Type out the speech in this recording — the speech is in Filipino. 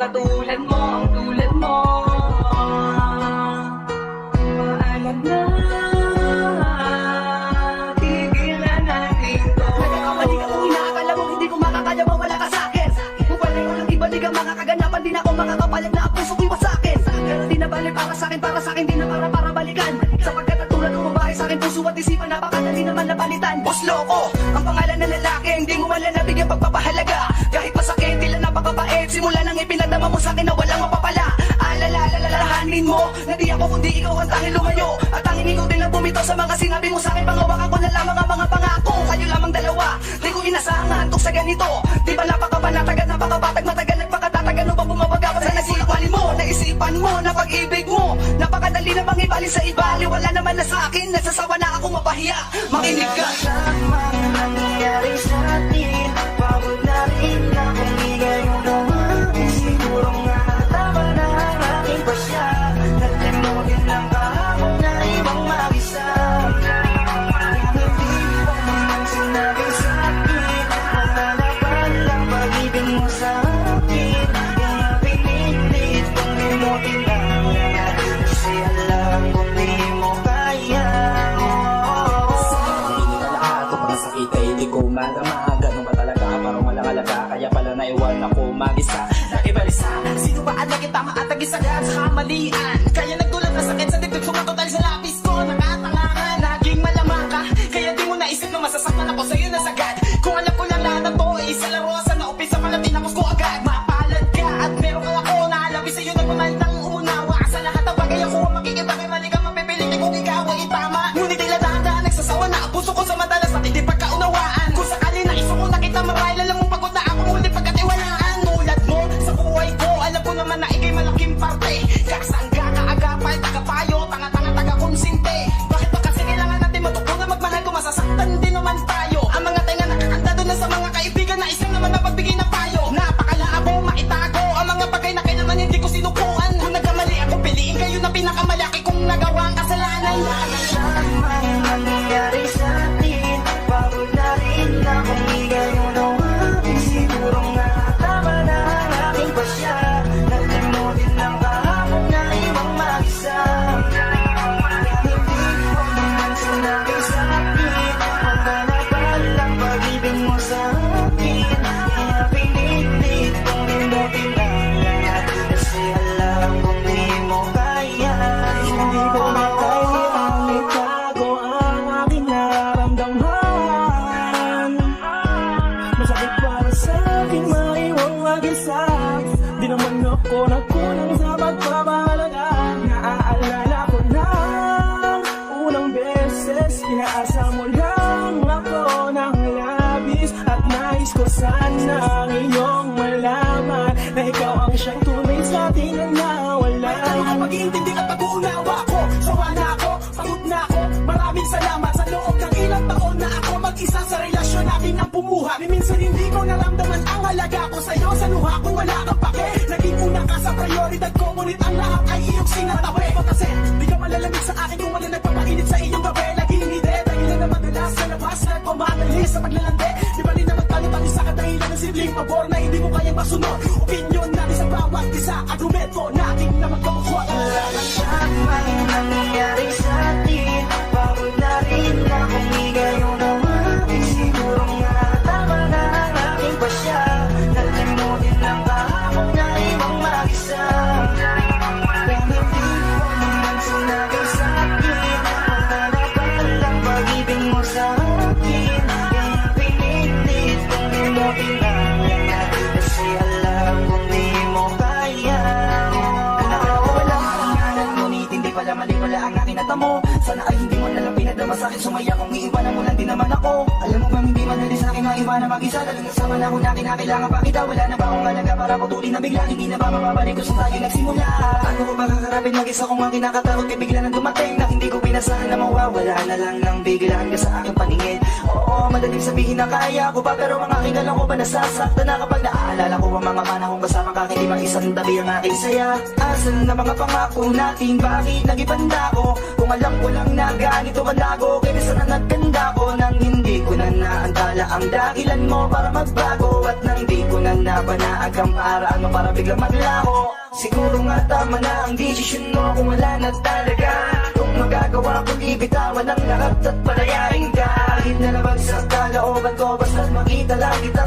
Katulad mo, ang tulad mo. Paalam na, tigilan natin to. Nagkakamali ka kung inaakala mo hindi ko makakaya mawala ka sa'kin. Kung palay ko lang ibalik ang mga kaganapan, di na ako makakapalit na ang puso ko'y wasakin. Pero di na bali para sa'kin, di na para balikan. Sapagkat at tulad ng babae sa'kin, puso at isipan, napakadali naman na palitan. Boss Loco, ang pangalan ng lalaki, hindi mo wala nabigyan pagpapahalaga. Kahit masakit, tila napakabait, simula nang ipinadama mo sa'kin na walang mapapala. Alalahanin mo, na di ako kundi ikaw ang tanging lumayo. At tanging ikaw din lang bumitaw sa mga sinabi mo sa'kin. Pangawakan ko na lamang ang mga pangako, kayo lamang dalawa. Di ko inasahan, tuk sa ganito. Di ba napakapanatagan, napakabatag, matagal, nagpakatatagan. Ano ba bumabag ako sa nagsulak mo? Naisipan mo, na pag-ibig mo, napakadali na bang ibali sa ibali. Wala naman na sa'kin, nasasawa na ako mapahiya. Makinig ka. Lamang nangyayari sa atin, pagod na rin na kung di gayon naman. Siguro nga tama na ang aking pasya, nalimutin lang kahapon na ibang mag-isa. Hindi pa naman sinabi sa akin, mananapan lang pag-ibig mo sa akin. Kaya pinilit kong limutin lang, kasi alam kong di mo kaya. Masakit ay di ko madama. Ganun ba talaga? Parang walang alaga. Kaya pala naiwan ako mag-isa. Nakibalisa, sino ba ang nakitama at nag-isagad sa kamalian? Kaya nagtulad na sakit sa dibdib, sumatotal sa lapis ko. Nakatangahan, naging malamang ka. Kaya di mo naisip na masasaktan ako sa'yo na sagad. Kung alam ko lang lahat ng to ay isa laro sa naumpisa pala tinapos ko agad. Mapalad ka at meron ka ako naalabi sa'yo nagmamahal ng unawa. Sa lahat ng bagay ako makikita kay mali ka mapipilit kung ikaw ay tama. Ngunit tila dahan-dahan nagsasawa na ang puso ko sa madalas at hindi pagkaunawaan. Kung sakali na iso ko nakita marahil alam mo pagod na ako muli pagkatiwalaan. Tulad mo sa buhay ko, alam ko naman na ikay malaking parte. Kasangga, kaagapay, tagapayo, tanga-tanga, taga-konsinte. Bakit ba kasi kailangan natin matuto na magmahal kung masasaktan din naman tayo? Ang mga tenga nakakanta doon na sa mga kaibigan na isang naman na pagbigay ng payo. Napakalabo, maitago ang mga bagay na kailangan hindi ko sinukuan. Kung nagkamali ako, piliin kayo na pinakamalaki kong nagawang kasalanan. Lamang nangyayari sa atin, pagod na rin na kung di gayon naman. Siguro nga tama na ang aking pasya, nalimutin lang kahapon na ibang mag-isa. Hindi mo naman sinabi sa akin, mananapan lang pag-ibig mo sa akin. Kaya pinilit kong limutin lang, kasi alam kong di mo kaya. Hindi ko na kayang itago ang aking nararamdaman. Masakit para sa aking maiwang mag-isa. Di naman ako nagkulang sa pagpapahalaga. Naaalala ko na unang beses, pinaasa mo lang ako ng labis. At nais ko sana iyong malaman na ikaw ang siyang tunay sa ating nawala. May tanong ka pag-iintindi at pag-uunawa ko. Sawa na ako, pagod na ako. Maraming salamat sa loob ng ilang taon na ako mag-isa sa relasyon natin ang bumuha. Ni minsan hindi ko naramdaman ang halaga ko sa'yo. Sa luha ko wala kang pake. Naging una ka sa prioridad ko, ngunit ang lahat ay iyong sinatabi. Kasi di ka malalamig sa akin kung wala nagpapainit sa iyong gabi. Laging hindi dahilan na madalas sa labas na pumadali sa paglalande. Di ba rin naman tayo sa kadahilan ng simpleng pabor na hindi mo kayang masunod. Opinyon natin sa bawat isa, argumento natin na magkakukuha. Lamang nangyayari sa atin, pagod na rin na kung di gayon naman. Siguro nga tama na ang aking pasya, nalimutin lang kahapon na ibang mag-isa. Kaya hindi mo naman sinabi sa akin, mananapan lang pag-ibig mo sa akin. Kaya pinilit kong limutin lang, kasi alam kong di mo kaya. Nakawala ang pangalan, ngunit hindi pala mali pala ang aking natamo. Sana ay hindi mo nalang pinadama sa'kin, sumaya kung iiwanan mo lang din naman ako. Alam mo bang hindi madali sa'kin na iwanan mag-isa. Dalang nasama na ako na kinakailangan pa kita. Wala na ba akong halaga para putulin na bigla? Hindi na ba mababalik kung saan tayo nagsimula? Ano ko ba kakarapin mag-isa kung ang kinakatakot kay bigla nang dumating na hindi ko pinasahan na mawawala na lang ng biglaan ka sa aking paningin. Oo, madaling ibig sabihin na kaya ko pa, pero mga aking alam ko ba nasasaktan na kapag naaalala ko ang mga panahong kasama ka, hindi mag-isang tabi ang aking saya. Asan na mga pangako natin, bakit nag-ibanda ko? Kung alam ko lang na ganito malago, kaya sana nagkanda ko nang hindi ko na naantala ang dahilan mo para magbago, at nang di ko na nabanaag ang paraan mo para biglang maglaho. Siguro nga tama na ang desisyon mo kung wala na talaga. Kung magagawa ko ibitawan ang lahat at palayain ka, kahit na labag sa kalooban ko, basta't makita lang kita